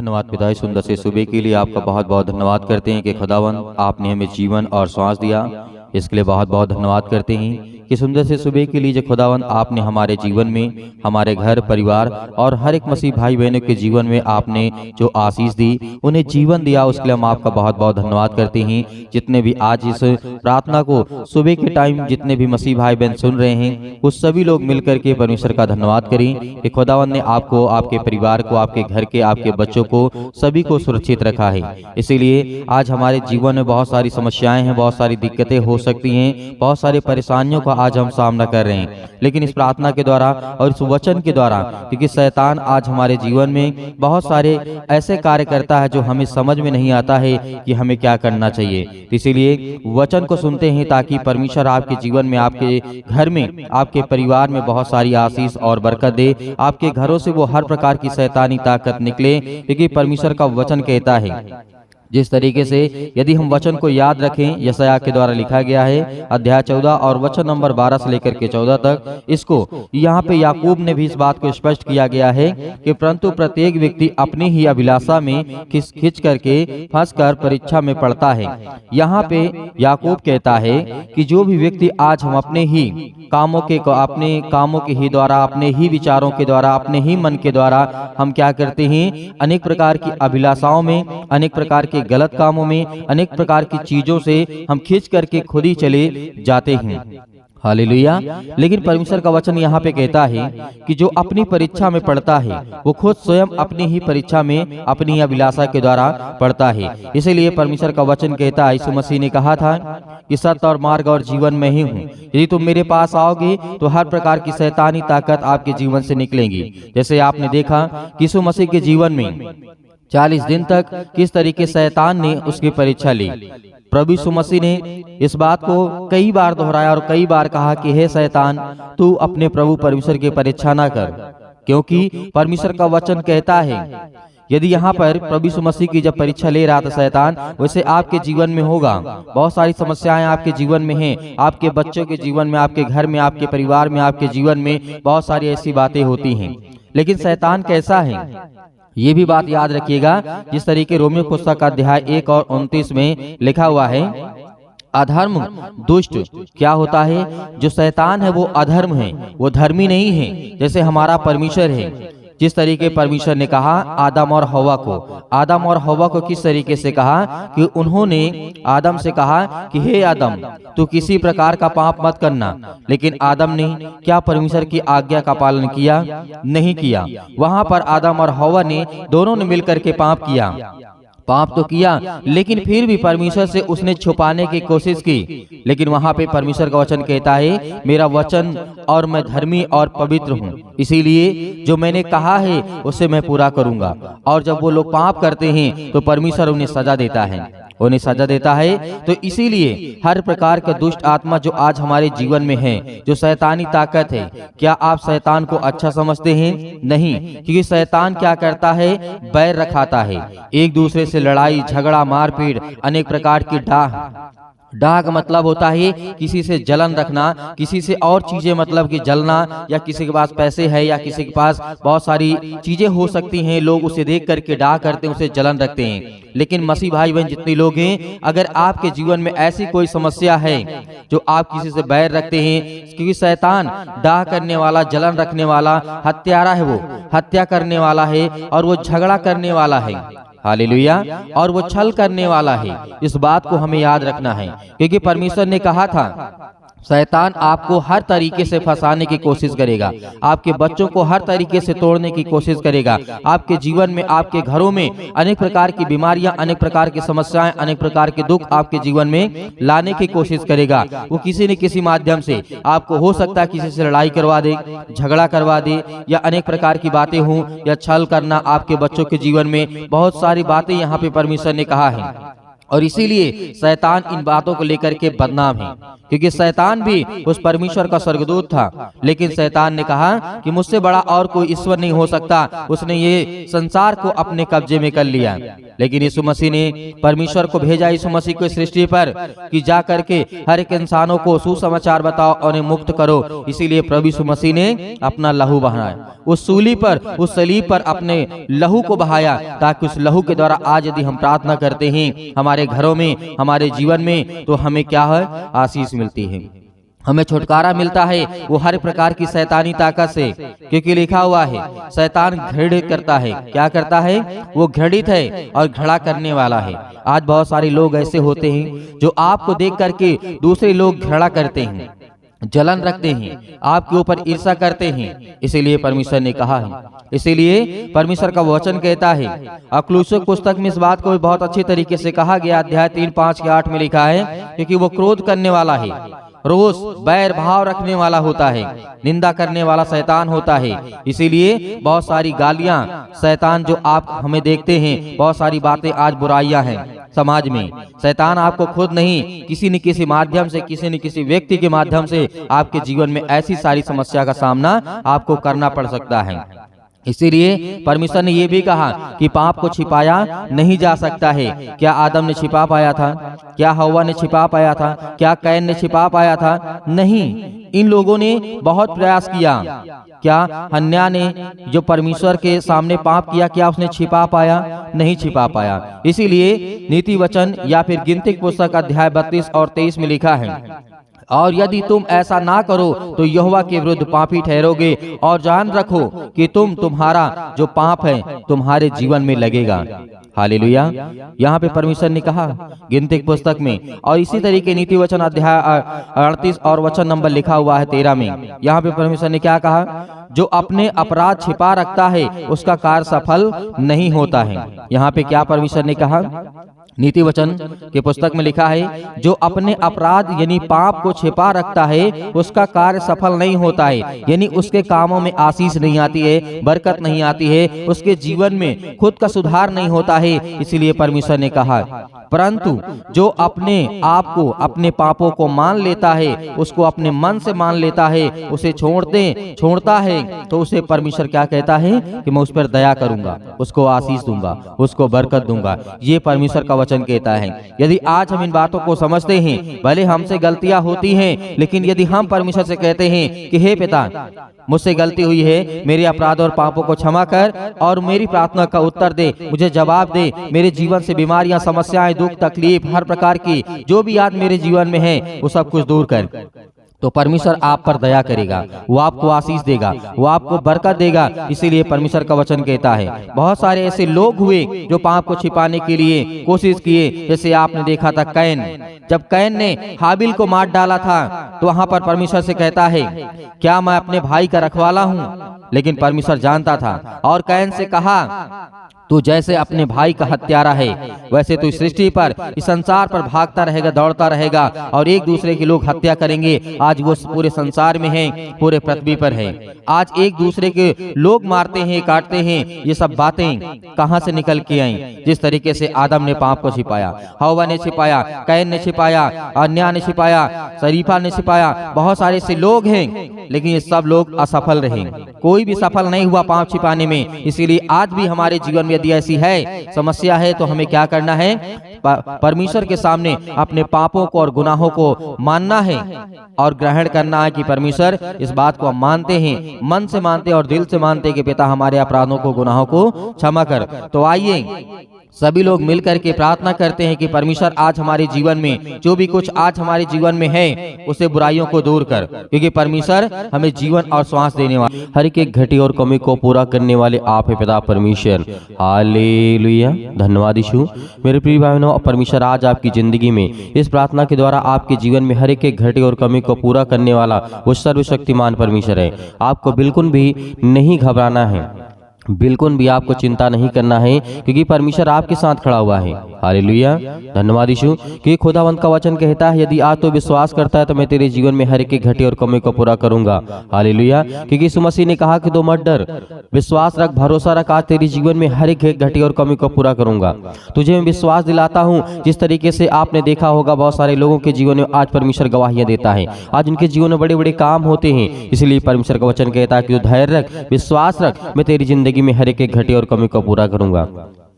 धन्यवाद पिता, इस सुंदर से सुबह के लिए आपका बहुत बहुत धन्यवाद करते हैं कि खुदावन आपने हमें जीवन और श्वास दिया। इसके लिए बहुत बहुत धन्यवाद करते हैं कि सुंदर से सुबह के लिए जो खुदावन आपने हमारे जीवन में, हमारे घर परिवार और हर एक मसीह भाई बहनों के जीवन में आपने जो आशीष दी, उन्हें जीवन दिया, उसके लिए हम आपका बहुत बहुत धन्यवाद करते हैं। जितने भी आज इस प्रार्थना को सुबह के टाइम जितने भी मसीह भाई बहन सुन रहे हैं, वो सभी लोग मिलकर के परमेश्वर का धन्यवाद करें कि खुदावन ने आपको, आपके परिवार को, आपके घर के, आपके बच्चों को, सभी को सुरक्षित रखा है। इसीलिए आज हमारे जीवन में बहुत सारी समस्याएं हैं, बहुत सारी दिक्कतें हो सकती हैं, बहुत सारी परेशानियों का आज हम सामना कर रहे हैं, लेकिन इस प्रार्थना के द्वारा और इस वचन के द्वारा, क्योंकि शैतान आज हमारे जीवन में बहुत सारे ऐसे कार्य करता है जो हमें समझ में नहीं आता है कि हमें क्या करना चाहिए। इसीलिए वचन को सुनते हैं ताकि परमेश्वर आपके जीवन में, आपके घर में, आपके परिवार में बहुत सारी आशीष और बरकत दे। आपके घरों से वो हर प्रकार की शैतानी ताकत निकले, क्योंकि परमेश्वर का वचन कहता है जिस तरीके से यदि हम वचन को याद रखें, यशायाह के द्वारा लिखा गया है अध्याय 14 और वचन नंबर 12 से लेकर के 14 तक, इसको यहाँ पे याकूब ने भी इस बात को स्पष्ट किया गया है कि परंतु प्रत्येक व्यक्ति अपनी ही अभिलाषा में खिंच करके फंस कर परीक्षा में पड़ता है। यहाँ पे याकूब कहता है कि जो भी व्यक्ति आज हम अपने ही कामों के ही द्वारा, अपने ही विचारों के द्वारा, अपने ही मन के द्वारा हम क्या करते हैं, अनेक प्रकार की अभिलाषाओं में, अनेक प्रकार के गलत कामों में, अनेक प्रकार की चीजों से हम खींच करके खुद ही चले जाते हैं। हालेलुया। लेकिन परमेश्वर का वचन यहाँ पे कहता है कि जो अपनी परीक्षा में पड़ता है वो खुद स्वयं अपनी ही परीक्षा में, अपनी ही अभिलाषा के द्वारा पड़ता है। इसीलिए परमेश्वर का वचन कहता है, यीशु मसीह ने कहा था कि सत्य और मार्ग और जीवन में ही हूँ, यदि तुम मेरे पास आओगे तो हर प्रकार की शैतानी ताकत आपके जीवन से निकलेंगी। जैसे आपने देखा कि यीशु मसीह के जीवन में 40 दिन तक किस तरीके शैतान ने उसकी परीक्षा ली। प्रभु यीशु मसीह ने इस बात को कई बार दोहराया और कई बार कहा कि हे शैतान, तू अपने प्रभु परमेश्वर की परीक्षा ना कर, क्योंकि परमेश्वर का वचन कहता है यदि यहाँ पर प्रभु यीशु मसीह की जब परीक्षा ले रहा था शैतान, वैसे आपके जीवन में होगा। बहुत सारी समस्याएं आपके जीवन में हैं, आपके बच्चों के जीवन में, आपके घर में, आपके परिवार में, आपके जीवन में बहुत सारी ऐसी बातें होती हैं। लेकिन शैतान कैसा है ये भी बात याद रखिएगा, जिस तरीके रोमियो पुस्तक का अध्याय 1 और 29 में लिखा हुआ है, अधर्म दुष्ट क्या होता है, जो शैतान है वो अधर्म है, वो धर्मी नहीं है जैसे हमारा परमेश्वर है। जिस तरीके परमेश्वर ने कहा आदम और हव्वा को किस तरीके से कहा कि उन्होंने आदम से कहा कि हे आदम, तू किसी प्रकार का पाप मत करना, लेकिन आदम ने क्या परमेश्वर की आज्ञा का पालन किया? नहीं किया। वहां पर आदम और हव्वा ने दोनों ने मिलकर के पाप तो किया, लेकिन फिर भी परमेश्वर से उसने छुपाने की कोशिश की। लेकिन वहां पे परमेश्वर का वचन कहता है, मेरा वचन और मैं धर्मी और पवित्र हूँ, इसीलिए जो मैंने कहा है उसे मैं पूरा करूंगा। और जब वो लोग पाप करते हैं तो परमेश्वर उन्हें सजा देता है, तो इसीलिए हर प्रकार का दुष्ट आत्मा जो आज हमारे जीवन में है, जो शैतानी ताकत है, क्या आप शैतान को अच्छा समझते हैं? नहीं, क्योंकि शैतान क्या करता है, बैर रखाता है, एक दूसरे से लड़ाई झगड़ा मारपीट, अनेक प्रकार की डाह का मतलब होता है किसी से जलन रखना, किसी से और चीजें मतलब कि जलना, या किसी के पास पैसे है या किसी के पास बहुत सारी चीजें हो सकती हैं, लोग उसे देख करके डाह करते हैं, उसे जलन रखते हैं। लेकिन मसीह भाई बहन जितने लोग हैं, अगर आपके जीवन में ऐसी कोई समस्या है जो आप किसी से बैर रखते हैं, क्योंकि शैतान डाह करने वाला, जलन रखने वाला हत्यारा है, वो हत्या करने वाला है और वो झगड़ा करने वाला है। हालेलुया। और वो छल करने वाला है। इस बात को हमें याद रखना है, क्योंकि परमेश्वर ने कहा था शैतान आपको हर तरीके से फंसाने की कोशिश करेगा, आपके बच्चों को हर तरीके से तोड़ने की कोशिश करेगा, आपके जीवन में, आपके घरों में अनेक प्रकार की बीमारियां, अनेक प्रकार की समस्याएं, अनेक प्रकार के दुख आपके जीवन में लाने की कोशिश करेगा। वो किसी न किसी माध्यम से आपको, हो सकता है किसी से लड़ाई करवा दे, झगड़ा करवा दे, या अनेक प्रकार की बातें हों, या छल करना आपके बच्चों के जीवन में, बहुत सारी बातें यहाँ पे परमेश्वर ने कहा है। और इसीलिए शैतान इन बातों को लेकर के बदनाम है, क्योंकि शैतान भी उस परमेश्वर का स्वर्गदूत था, लेकिन शैतान ने कहा कि मुझसे बड़ा और कोई ईश्वर नहीं हो सकता। उसने ये संसार को अपने कब्जे में कर लिया। लेकिन यीशु मसीह ने परमेश्वर को भेजा यीशु मसीह को सृष्टि पर कि जा करके हर एक इंसानों को सुसमाचार बताओ और उन्हें मुक्त करो। इसीलिए प्रभु यीशु मसीह ने अपना लहू बहाया, उस सूली पर, उस सलीब पर अपने लहू को बहाया, ताकि उस लहू के द्वारा आज यदि हम प्रार्थना करते हैं हमारे घरों में, हमारे जीवन में, तो हमें क्या है? आशीष मिलती है, हमें छुटकारा मिलता है वो हर प्रकार की शैतानी ताकत से। क्योंकि लिखा हुआ है शैतान घृणित करता है। क्या करता है? वो घृणित है और घृणा करने वाला है। आज बहुत सारे लोग ऐसे होते हैं जो आपको देख करके दूसरे लोग घृणा करते हैं, जलन रखते हैं, आपके ऊपर ईर्ष्या करते हैं। इसीलिए परमेश्वर ने कहा है, इसीलिए परमेश्वर का वचन कहता है, अक्लूसियों पुस्तक में इस बात को भी बहुत अच्छी तरीके से कहा गया। अध्याय 3, 5 के 8 में लिखा है, क्योंकि वो क्रोध करने वाला है, रोष बैर भाव रखने वाला होता है, निंदा करने वाला शैतान होता है। इसीलिए बहुत सारी गालियां शैतान जो आप हमें देखते हैं, बहुत सारी बातें आज बुराइयां हैं समाज में। शैतान आपको खुद नहीं, किसी न किसी माध्यम से, किसी न किसी व्यक्ति के माध्यम से आपके जीवन में ऐसी सारी समस्या का सामना आपको करना पड़ सकता है। इसीलिए परमेश्वर ने यह भी कहा कि पाप को छिपाया नहीं जा सकता है। क्या आदम ने छिपा पाया था? क्या हव्वा ने छिपा पाया था? क्या कैन ने छिपा पाया था? नहीं, इन लोगों ने बहुत प्रयास किया। क्या हन्या ने जो परमेश्वर के सामने पाप किया, क्या उसने छिपा पाया? नहीं छिपा पाया। इसीलिए नीति वचन या फिर गिनती पुस्तक अध्याय 32 और 23 में लिखा है, और यदि तुम ऐसा ना करो तो यहोवा के विरुद्ध पापी ठहरोगे, और जान रखो कि तुम्हारा जो पाप है तुम्हारे जीवन में लगेगा। हालेलुया। यहाँ पे परमेश्वर ने कहा गिनती पुस्तक में, और इसी तरीके नीति वचन अध्याय 38 और वचन नंबर लिखा हुआ है 13 में। यहाँ पे परमेश्वर ने क्या कहा? जो अपने अपराध छिपा रखता है उसका कार्य सफल नहीं होता है। यहाँ पे क्या परमेश्वर ने कहा? नीति वचन के पुस्तक में लिखा है, जो अपने अपराध यानी पाप को छिपा रखता है उसका कार्य सफल नहीं होता है। यानी उसके कामों में आशीष नहीं आती है, बरकत नहीं आती है, उसके जीवन में खुद का सुधार नहीं होता है। इसीलिए परमेश्वर ने कहा, परंतु जो अपने आप को, अपने पापों को मान लेता है, उसको अपने मन से मान लेता है, उसे छोड़ता है, तो उसे परमेश्वर क्या कहता है कि मैं उस पर दया करूंगा, उसको आशीष दूंगा, उसको बरकत दूंगा। ये परमेश्वर का वचन कहता है। यदि आज हम इन बातों को समझते हैं, भले हमसे गलतियां होती हैं, लेकिन यदि हम परमेश्वर से कहते हैं कि हे पिता, मुझसे गलती हुई है, मेरे अपराध और पापों को क्षमा कर और मेरी प्रार्थना का उत्तर दे, मुझे जवाब दे, मेरे जीवन से बीमारियां, समस्याएं, दुख, तकलीफ, हर प्रकार की जो भी आज मेरे जीवन में है वो सब कुछ दूर कर, तो परमेश्वर आप पर दया करेगा, वो आपको आशीष देगा, वो आपको बरकत देगा। इसीलिए परमेश्वर का वचन कहता है, बहुत सारे ऐसे लोग हुए जो पाप को छिपाने के लिए कोशिश किए। जैसे आपने देखा था कैन, जब कैन ने हाबिल को मार डाला था तो वहां पर परमेश्वर से कहता है, क्या मैं अपने भाई का रखवाला हूँ? लेकिन परमेश्वर जानता था और कैन से कहा, तू जैसे अपने भाई का हत्यारा है वैसे तू सृष्टि पर, इस संसार पर भागता रहेगा, दौड़ता रहेगा और एक दूसरे के लोग हत्या करेंगे। आज वो पूरे संसार में है, पूरे पृथ्वी पर है। आज एक दूसरे के लोग मारते हैं, काटते हैं। ये सब बातें कहां से निकल के आई? जिस तरीके से आदम ने पाप को छिपाया, हव्वा ने छिपाया, कैन ने छिपाया, अन्या ने छिपाया, शरीफा ने छिपाया, बहुत सारे ऐसे लोग हैं, लेकिन ये सब लोग असफल रहे। कोई भी सफल नहीं हुआ पाप छिपाने में। इसीलिए आज भी हमारे जीवन में यदि ऐसी है समस्या है तो हमें क्या करना है? परमेश्वर के सामने अपने पापों को और गुनाहों को मानना है और ग्रहण करना है कि परमेश्वर इस बात को हम मानते हैं, मन से मानते और दिल से मानते कि पिता हमारे अपराधों को, गुनाहों को क्षमा कर। तो आइए सभी लोग मिलकर के प्रार्थना करते हैं कि परमेश्वर आज हमारे जीवन में जो भी कुछ आज हमारे जीवन में है उसे बुराइयों को दूर कर, क्योंकि परमेश्वर हमें जीवन और श्वास देने वाले, हर एक घटी और कमी को पूरा करने वाले आप है पिता परमेश्वर। हालेलुया। धन्यवाद यीशु। मेरे प्रिय भाई बहनों, परमेश्वर आज आपकी जिंदगी में इस प्रार्थना के द्वारा आपके जीवन में हर एक घटी और कमी को पूरा करने वाला वो सर्वशक्तिमान परमेश्वर है। आपको बिल्कुल भी नहीं घबराना है, बिल्कुल भी आपको चिंता नहीं करना है, क्योंकि परमेश्वर आपके साथ खड़ा हुआ है। हालेलुया। धन्यवाद यीशु कि खुदावंत का वचन कहता है यदि आज तो विश्वास करता है तो मैं तेरे जीवन में हर एक घटी और कमी को पूरा करूंगा। हालेलुया। क्योंकि यीशु मसीह ने कहा कि तू मत डर, विश्वास रख, भरोसा रख, आज तेरे जीवन में हर एक घटी और कमी को पूरा करूंगा। तुझे मैं विश्वास दिलाता हूं, जिस तरीके से आपने देखा होगा बहुत सारे लोगों के जीवन में आज परमेश्वर गवाहियां देता है, आज उनके जीवन में बड़े बड़े काम होते हैं। इसलिए परमेश्वर का वचन कहता है कि तू धैर्य रख, विश्वास रख, मैं तेरी जिंदगी में हर एक घटी और कमी को पूरा करूंगा।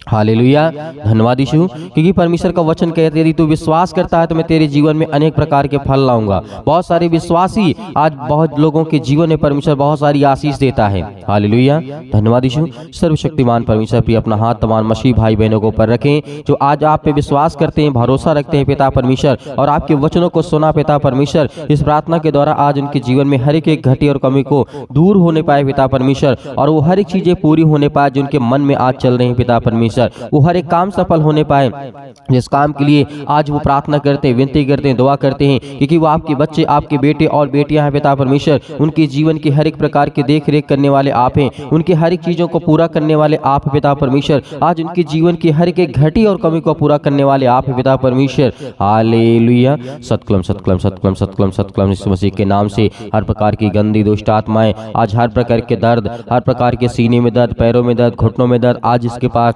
हालेलुया। धन्यवाद यीशु क्योंकि परमेश्वर का वचन कहते यदि तू विश्वास करता है तो मैं तेरे जीवन में अनेक प्रकार के फल लाऊंगा। बहुत सारे विश्वासी आज बहुत लोगों के जीवन में परमेश्वर बहुत सारी आशीष देता है। हालेलुया। धन्यवाद यीशु। सर्वशक्तिमान परमेश्वर भी अपना हाथ तमाम मसीह भाई बहनों को ऊपर रखें जो आज आप पे विश्वास करते हैं, भरोसा रखते हैं पिता परमेश्वर, और आपके वचनों को सुना पिता परमेश्वर। इस प्रार्थना के द्वारा आज उनके जीवन में हर एक घटी और कमी को दूर होने पाए पिता परमेश्वर, और वो हर एक चीजें पूरी होने पाए जो उनके मन में आज चल रही है पिता परमेश्वर। वो हर एक काम सफल होने पाए जिस काम के लिए आज वो प्रार्थना करते हैं, विनती करते हैं, दुआ करते हैं, क्योंकि वो आपके बच्चे, आपके बेटे और बेटियां हैं पिता परमेश्वर। उनके जीवन की हर एक प्रकार की देख रेख करने वाले आप हैं, उनके हर एक चीजों को पूरा करने वाले आप पिता परमेश्वर। आज उनके जीवन की हर एक घटी और कमी को पूरा करने वाले आप पिता परमेश्वर। हालेलुया। सतकलम सतकलम सतकलम सतकलम सतकलम। यीशु मसीह के नाम से हर प्रकार की गंदी दुष्ट आत्माएं, आज हर प्रकार के दर्द, हर प्रकार के सीने में दर्द, पैरों में दर्द, घुटनों में दर्द, आज इसके पास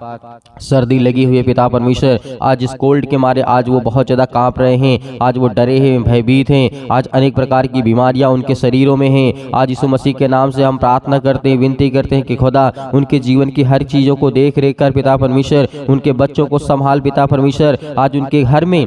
सर्दी लगी हुई है पिता परमेश्वर। आज इस कोल्ड के मारे आज वो बहुत ज्यादा कांप रहे हैं, आज वो डरे हैं, भयभीत हैं, आज अनेक प्रकार की बीमारियां उनके शरीरों में हैं। आज यीशु मसीह के नाम से हम प्रार्थना करते हैं, विनती करते हैं कि खुदा उनके जीवन की हर चीजों को देख रेख कर पिता परमेश्वर, उनके बच्चों को संभाल पिता परमेश्वर। आज उनके घर में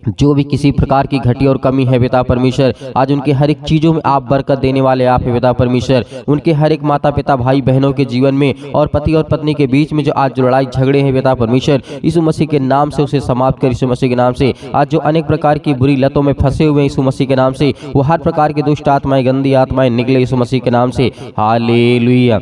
जो भी किसी प्रकार की घटी और कमी है पिता परमेश्वर, आज उनके हर एक चीजों में आप बरकत देने वाले आप है पिता परमेश्वर। उनके हर एक माता पिता, भाई बहनों के जीवन में और पति और पत्नी के बीच में जो आज जो लड़ाई झगड़े हैं पिता परमेश्वर, यीशु मसीह के नाम से उसे समाप्त कर। यीशु मसीह के नाम से आज जो अनेक प्रकार की बुरी लतों में फंसे हुए हैं, यीशु मसीह के नाम से वो हर प्रकार की दुष्ट आत्माएं, गंदी आत्माएं निकले यीशु मसीह के नाम से। हालेलुया।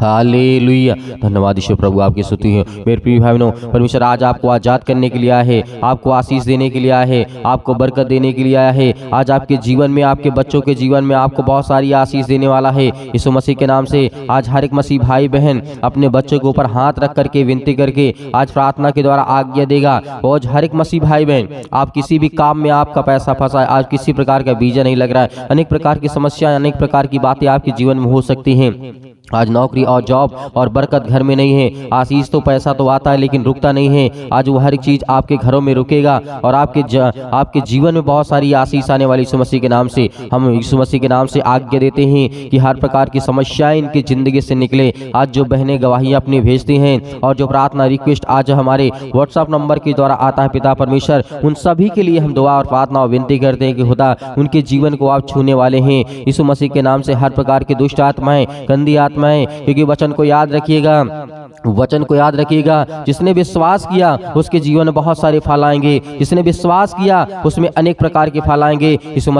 हालेलुया। धन्यवाद यीशु प्रभु, आपकी स्तुति है। मेरे प्रिय भाई बहनों, परमेश्वर आज आपको आजाद करने के लिए आया है, आपको आशीष देने के लिए आया है, आपको बरकत देने के लिए आया है। आज आपके जीवन में, आपके बच्चों के जीवन में आपको बहुत सारी आशीष देने वाला है यीशु मसीह के नाम से। आज हर एक मसीह भाई बहन अपने बच्चों के ऊपर हाथ रख करके विनती करके आज प्रार्थना के द्वारा आज्ञा देगा। और हर एक मसीह भाई बहन, आप किसी भी काम में आपका पैसा फंसा है, आज किसी प्रकार का वीजा नहीं लग रहा है, अनेक प्रकार की समस्याएं, अनेक प्रकार की बातें आपके जीवन में हो सकती हैं। आज नौकरी और जॉब और बरकत घर में नहीं है, आशीष तो पैसा तो आता है लेकिन रुकता नहीं है। आज वो हर एक चीज आपके घरों में रुकेगा और आपके जीवन में बहुत सारी आशीष आने वाली यीशु मसीह के नाम से। हम यीशु मसीह के नाम से आज्ञा देते हैं कि हर प्रकार की समस्याएं इनकी जिंदगी से निकले। आज जो बहनें गवाहियां अपनी भेजती हैं और जो प्रार्थना रिक्वेस्ट आज हमारे व्हाट्सएप नंबर के द्वारा आता है पिता परमेश्वर, उन सभी के लिए हम दुआ और प्रार्थना और विनती करते हैं कि खुदा उनके जीवन को आप छूने वाले हैं यीशु मसीह के नाम से। हर प्रकार की दुष्ट आत्माएं, गंदी आत्माएं, क्योंकि वचन को याद रखिएगा, वचन को याद रखिएगा, जिसने विश्वास किया उसके जीवन में बहुत सारे फल आएंगे। जिसने विश्वास किया उसमें अनेक प्रकार के फल आएंगे। यीशु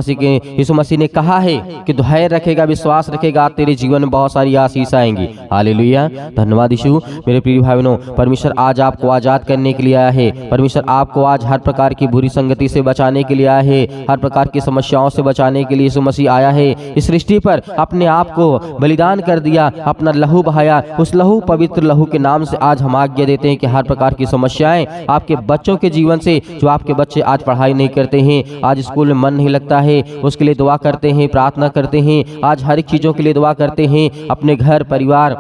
मसीह ने कहा है कि धैर्य रखेगा, विश्वास रखेगा, तेरे जीवन में बहुत सारी आशीष आएंगी। हालेलुया। धन्यवाद यीशु। मेरे प्रिय भाई बहनों, परमेश्वर आज आपको आजाद करने के लिए आया है। परमेश्वर आपको आज हर प्रकार की बुरी संगति से बचाने के लिए आया है, हर प्रकार की समस्याओं से बचाने के लिए यीशु मसीह आया है। इस सृष्टि पर अपने आप को बलिदान कर दिया, अपना लहू बहाया। उस लहू, पवित्र लहू के नाम से आज हम आज्ञा देते हैं कि हर प्रकार की समस्याएं आपके बच्चों के जीवन से, जो आपके बच्चे आज पढ़ाई नहीं करते हैं, आज स्कूल में मन नहीं लगता है, उसके लिए दुआ करते हैं, प्रार्थना करते हैं। आज हर एक चीजों के लिए दुआ करते हैं, अपने घर परिवार,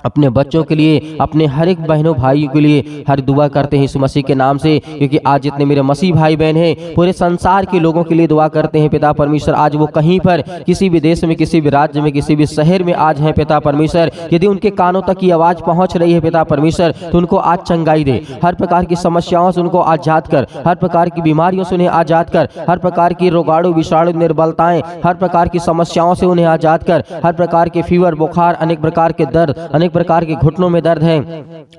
अपने बच्चों के लिए, अपने हर एक बहनों भाइयों के लिए हर दुआ करते हैं यीशु मसीह के नाम से। क्योंकि आज जितने मेरे मसीह भाई बहन हैं, पूरे संसार के लोगों के लिए दुआ करते हैं पिता परमेश्वर। आज वो कहीं पर, किसी भी देश में, किसी भी राज्य में, किसी भी शहर में आज हैं पिता परमेश्वर। यदि उनके कानों तक की आवाज पहुंच रही है पिता परमेश्वर, तो उनको आज चंगाई दे। हर प्रकार की समस्याओं से उनको आजाद कर, हर प्रकार की बीमारियों से उन्हें आजाद कर, हर प्रकार की रोगाणु विषाणु निर्बलताएं, हर प्रकार की समस्याओं से उन्हें आजाद कर। हर प्रकार के फीवर, बुखार, अनेक प्रकार के दर्द, अनेक प्रकार के घुटनों में दर्द है,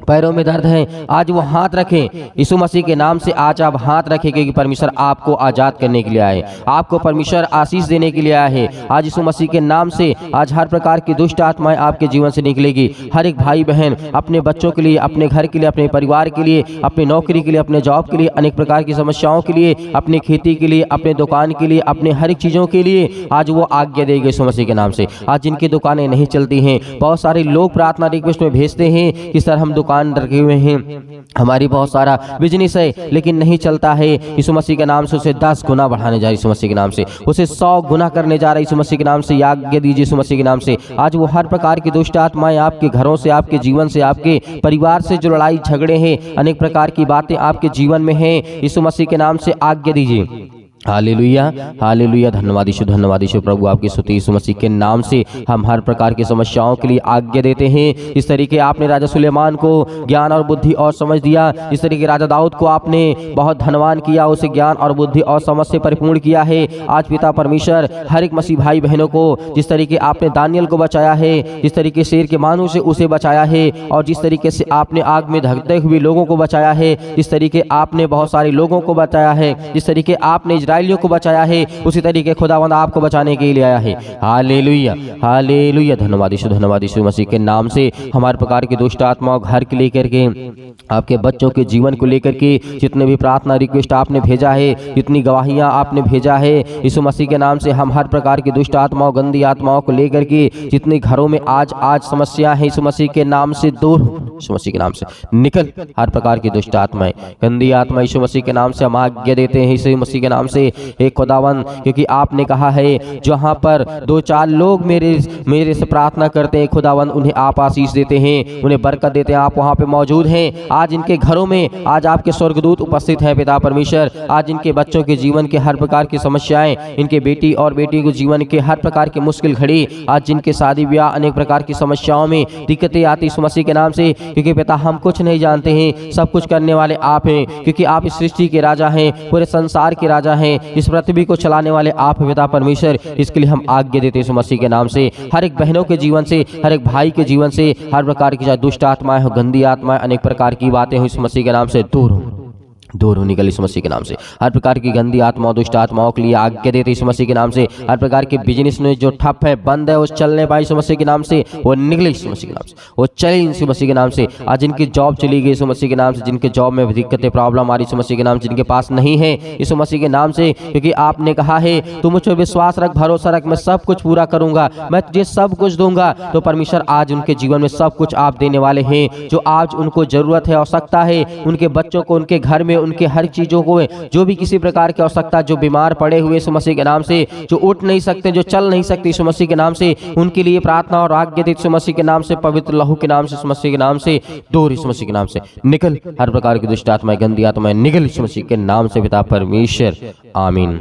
पैरों में दर्द है, आज वो हाथ रखें यीशु मसीह के नाम से। आज आप हाथ रखें, क्योंकि परमेश्वर आपको आजाद करने के लिए आए, आपको परमेश्वर आशीष देने के लिए आया है। आज यीशु मसीह के नाम से आज हर प्रकार की दुष्ट आत्माएं आपके जीवन से निकलेगी। हर एक भाई बहन अपने बच्चों के लिए, अपने घर के लिए, अपने परिवार के लिए, अपनी नौकरी के लिए, अपने जॉब के लिए, अनेक प्रकार की समस्याओं के लिए, अपनी खेती के लिए, अपने दुकान के लिए, अपने हर एक चीजों के लिए आज वो आज्ञा देगी यीशु मसीह के नाम से। आज जिनकी दुकानें नहीं चलती हैं, बहुत सारे लोग प्रार्थना प्रार्थना रिक्वेस्ट में भेजते हैं कि सर हम दुकान रखे हुए हैं, हमारी बहुत सारा बिजनेस है लेकिन नहीं चलता है, यीशु मसीह के नाम से उसे 10 गुना बढ़ाने जा रही यीशु मसीह के नाम से, उसे 100 गुना करने जा रहा है यीशु मसीह के नाम से, आज्ञा दीजिए यीशु मसीह के नाम से। आज वो हर प्रकार की दुष्ट आत्माएं आपके घरों से, आपके जीवन से, आपके परिवार से जो लड़ाई झगड़े हैं, अनेक प्रकार की बातें आपके जीवन में हैं, यीशु मसीह के नाम से आज्ञा दीजिए। Hallelujah, hallelujah. धन्यवाद यीशु प्रभु, आपकी स्तुति यीशु मसीह के नाम से हम हर प्रकार की समस्याओं के लिए आज्ञा देते हैं। इस तरीके आपने राजा सुलेमान को ज्ञान और बुद्धि और समझ दिया, इस तरीके राजा दाऊद को आपने बहुत धनवान किया, उसे ज्ञान और बुद्धि और समझ से परिपूर्ण किया है। आज पिता परमेश्वर हर एक मसीह भाई बहनों को जिस तरीके आपने दानियल को बचाया है, जिस तरीके शेर के मानू से उसे बचाया है, और जिस तरीके से आपने आग में धकते हुए लोगों को बचाया है, जिस तरीके आपने बहुत सारे लोगों को बचाया है, जिस तरीके आपने इजराइलियों को बचाया है, उसी तरीके खुदावंद आपको बचाने के लिए आया है। Hallelujah, hallelujah. धन्यवाद यीशु मसीह के नाम से हमारे प्रकार की दुष्ट आत्माओं घर के लेकर के, आपके बच्चों के जीवन को लेकर के जितने भी प्रार्थना रिक्वेस्ट आपने भेजा है, जितनी गवाहियां आपने भेजा है, यीशु मसीह के नाम से हम हर प्रकार की दुष्ट आत्माओं, गंदी आत्माओं को लेकर के जितने घरों में आज समस्या है, यीशु मसीह के नाम से दूर, यीशु मसीह के नाम से निकल हर प्रकार की दुष्ट आत्माएं, गंदी आत्मा, यीशु मसीह के नाम से हम आज्ञा देते हैं यीशु मसीह के नाम से। एक खुदावन, क्योंकि आपने कहा है जहां पर 2-4 लोग मेरे से प्रार्थना करते हैं खुदावन, उन्हें आप आशीष देते हैं, उन्हें बरकत देते हैं, आप वहां पे मौजूद हैं। आज इनके घरों में आज आपके स्वर्गदूत उपस्थित हैं पिता परमेश्वर। आज इनके बच्चों के जीवन के हर प्रकार की समस्याएं, इनके बेटी और बेटी को जीवन के हर प्रकार की मुश्किल घड़ी, आज जिनके शादी ब्याह अनेक प्रकार की समस्याओं में दिक्कतें आती यीशु मसीह के नाम से, क्योंकि पिता हम कुछ नहीं जानते हैं, सब कुछ करने वाले आप हैं, क्योंकि आप इस सृष्टि के राजा हैं, पूरे संसार के राजा हैं, इस पृथ्वी को चलाने वाले आप पिता परमेश्वर। इसके लिए हम आज्ञा देते हैं यीशु मसीह के नाम से, हर एक बहनों के जीवन से, हर एक भाई के जीवन से, हर प्रकार की चाहे दुष्ट आत्माएं हो, गंदी आत्माएं, अनेक प्रकार की बातें हो, यीशु मसीह के नाम से दूर हो निकल यीशु मसीह के नाम से। हर प्रकार की गंदी आत्माओं, दुष्ट आत्माओं के लिए आज्ञा देते यीशु मसीह के नाम से। हर प्रकार के बिजनेस में जो ठप है, बंद है, वो चलने पाए यीशु मसीह के नाम से, वो निकले यीशु मसीह के नाम से, वो चले यीशु मसीह के नाम से। आज जिनकी जॉब चली गई यीशु मसीह के नाम से, जिनके जॉब में दिक्कतें प्रॉब्लम आ रही यीशु मसीह के नाम से, जिनके पास नहीं है यीशु मसीह के नाम से, क्योंकि आपने कहा है तू मुझ पर विश्वास रख, भरोसा रख, मैं सब कुछ पूरा करूंगा, मैं तुझे सब कुछ दूंगा। तो परमेश्वर आज उनके जीवन में सब कुछ आप देने वाले हैं, जो आज उनको जरूरत है, आवश्यकता है, उनके बच्चों को, उनके घर में, उनके हर चीजों को, जो भी किसी प्रकार की आवश्यकता, जो बीमार पड़े हुए यीशु मसीह के नाम से, जो उठ नहीं सकते, जो चल नहीं सकते यीशु मसीह के नाम से, उनके लिए प्रार्थना और आज्ञा यीशु मसीह के नाम से, पवित्र लहू के नाम से, यीशु मसीह के नाम से दूर, यीशु मसीह के नाम से निकल हर प्रकार की दुष्ट आत्माएं, गंदी आत्माएं निकल यीशु मसीह के नाम से पिता परमेश्वर, आमीन।